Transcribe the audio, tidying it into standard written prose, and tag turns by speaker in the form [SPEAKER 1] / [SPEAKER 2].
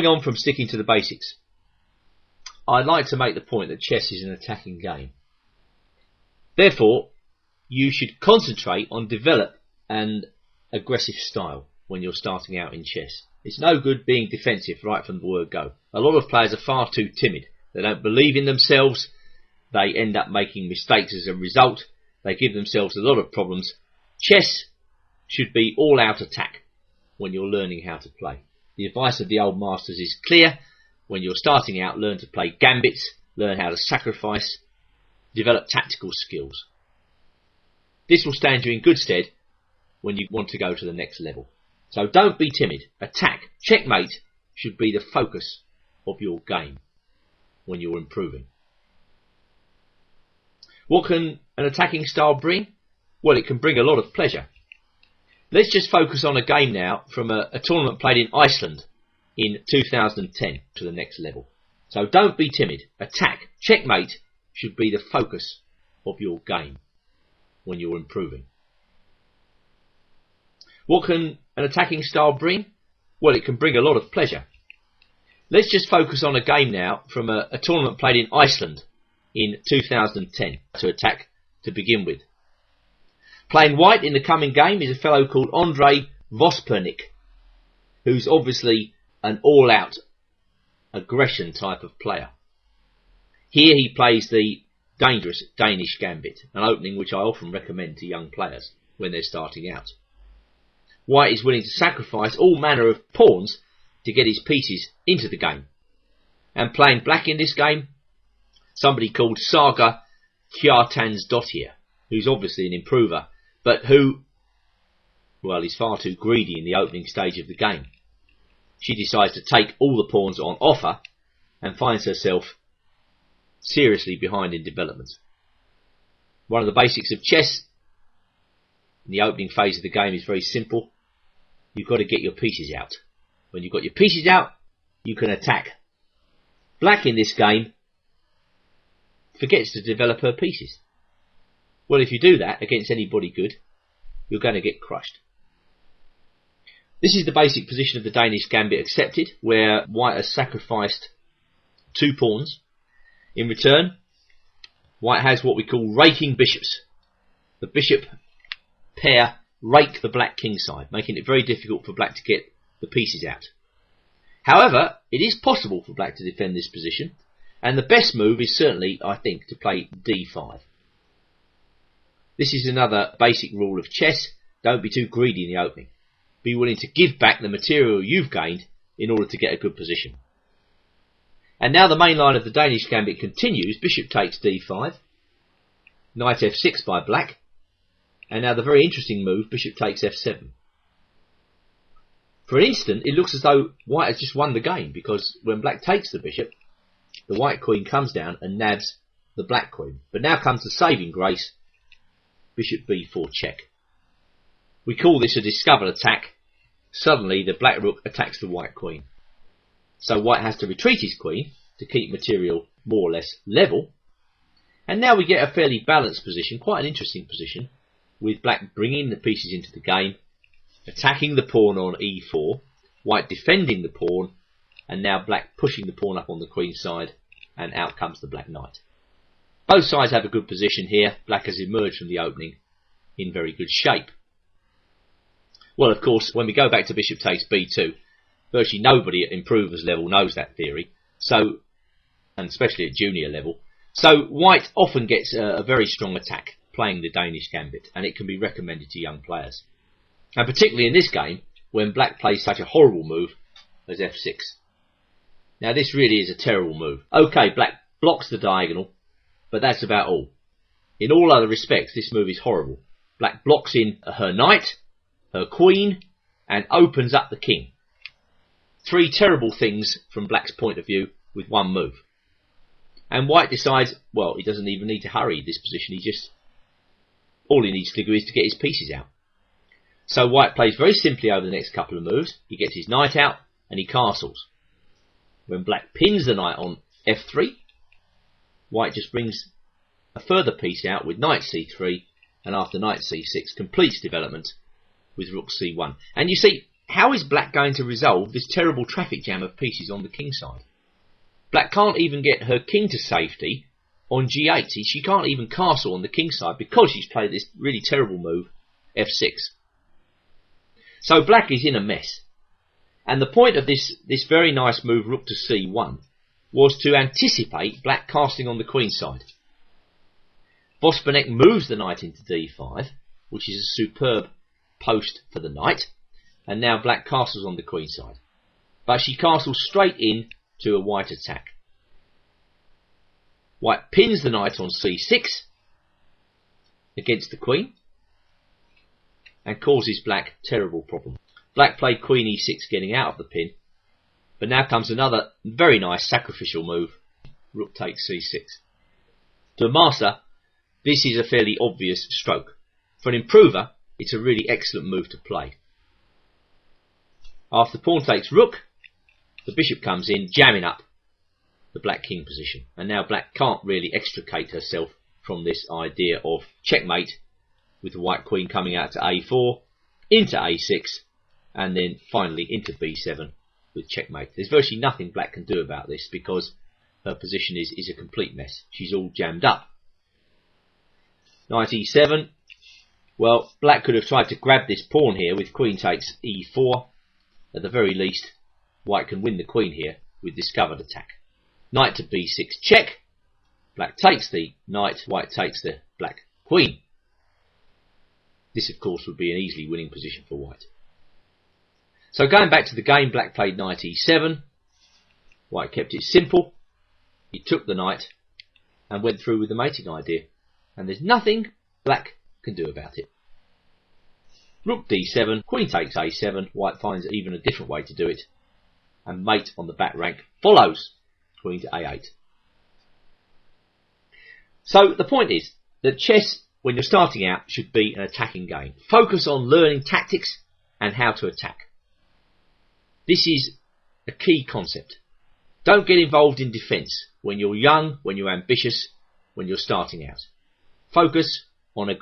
[SPEAKER 1] Moving on from sticking to the basics, I'd like to make the point that chess is an attacking game. Therefore, you should concentrate on develop an aggressive style when you're starting out in chess. It's no good being defensive right from the word go. A lot of players are far too timid. They don't believe in themselves. They end up making mistakes as a result. They give themselves a lot of problems. Chess should be all-out attack when you're learning how to play. The advice of the old masters is clear. When you're starting out, learn to play gambits, learn how to sacrifice, develop tactical skills. This will stand you in good stead when you want to go to the next level. So don't be timid. Attack, checkmate should be the focus of your game when you're improving. What can an attacking style bring? Well, it can bring a lot of pleasure. Let's just focus on a game now from a tournament played in Iceland in 2010 to the next level. So don't be timid. Attack, checkmate should be the focus of your game when you're improving. What can an attacking style bring? Well, it can bring a lot of pleasure. Let's just focus on a game now from a tournament played in Iceland in 2010 to attack to begin with. Playing white in the coming game is a fellow called Andrei Vospernik, who's obviously an all-out aggression type of player. Here he plays the dangerous Danish Gambit, an opening which I often recommend to young players when they're starting out. White is willing to sacrifice all manner of pawns to get his pieces into the game. And playing black in this game, somebody called Saga Kjartansdottir, who's obviously an improver, but who, well, is far too greedy in the opening stage of the game. She decides to take all the pawns on offer and finds herself seriously behind in development. One of the basics of chess in the opening phase of the game is very simple. You've got to get your pieces out. When you've got your pieces out, you can attack. Black in this game forgets to develop her pieces. Well, if you do that against anybody good, you're going to get crushed. This is the basic position of the Danish Gambit accepted, where white has sacrificed 2 pawns. In return, white has what we call raking bishops. The bishop pair rake the black king side, making it very difficult for black to get the pieces out. However, it is possible for black to defend this position, and the best move is certainly, I think, to play d5. This is another basic rule of chess. Don't be too greedy in the opening. Be willing to give back the material you've gained in order to get a good position. And now the main line of the Danish Gambit continues. Bishop takes d5, knight f6 by black, and now the very interesting move, bishop takes f7. For an instant, it looks as though white has just won the game, because when black takes the bishop, the white queen comes down and nabs the black queen. But now comes the saving grace, bishop b4 check. We call this a discovered attack. Suddenly the black rook attacks the white queen. So white has to retreat his queen to keep material more or less level. And now we get a fairly balanced position, quite an interesting position, with black bringing the pieces into the game, attacking the pawn on e4, white defending the pawn, and now black pushing the pawn up on the queen side, and out comes the black knight. Both sides have a good position here. Black has emerged from the opening in very good shape. Well, of course, when we go back to bishop takes b2, virtually nobody at improvers level knows that theory, so, and especially at junior level. So white often gets a very strong attack playing the Danish Gambit, and it can be recommended to young players. And particularly in this game, when black plays such a horrible move as f6. Now this really is a terrible move. Okay, black blocks the diagonal, but that's about all. In all other respects, this move is horrible. Black blocks in her knight, her queen, and opens up the king. 3 terrible things from black's point of view with one move. And white decides, well, he doesn't even need to hurry this position. All he needs to do is to get his pieces out. So white plays very simply over the next couple of moves. He gets his knight out and he castles. When black pins the knight on f3, white just brings a further piece out with knight c3, and after knight c6 completes development with rook c1. And you see, how is black going to resolve this terrible traffic jam of pieces on the king side? Black can't even get her king to safety on g8. She can't even castle on the king side because she's played this really terrible move, f6. So black is in a mess. And the point of this very nice move, rook to c1, was to anticipate black casting on the queen side. Vospernek moves the knight into d5, which is a superb post for the knight, and now black castles on the queen side. But she castles straight in to a white attack. White pins the knight on c6 against the queen and causes black terrible problems. Black played queen e6 getting out of the pin, but now comes another very nice sacrificial move, rook takes c6. To a master, this is a fairly obvious stroke. For an improver, it's a really excellent move to play. After pawn takes rook, the bishop comes in, jamming up the black king position. And now black can't really extricate herself from this idea of checkmate, with the white queen coming out to a4, into a6, and then finally into b7 with checkmate. There's virtually nothing black can do about this because her position is a complete mess. She's all jammed up. Knight e7. Well, black could have tried to grab this pawn here with queen takes e4. At the very least, white can win the queen here with discovered attack. Knight to b6 check. Black takes the knight, white takes the black queen. This, of course, would be an easily winning position for white. So going back to the game, black played knight e7. White kept it simple. He took the knight and went through with the mating idea. And there's nothing black can do about it. Rook d7, queen takes a7. White finds even a different way to do it. And mate on the back rank follows queen to a8. So the point is that chess, when you're starting out, should be an attacking game. Focus on learning tactics and how to attack. This is a key concept. Don't get involved in defence when you're young, when you're ambitious, when you're starting out. Focus on a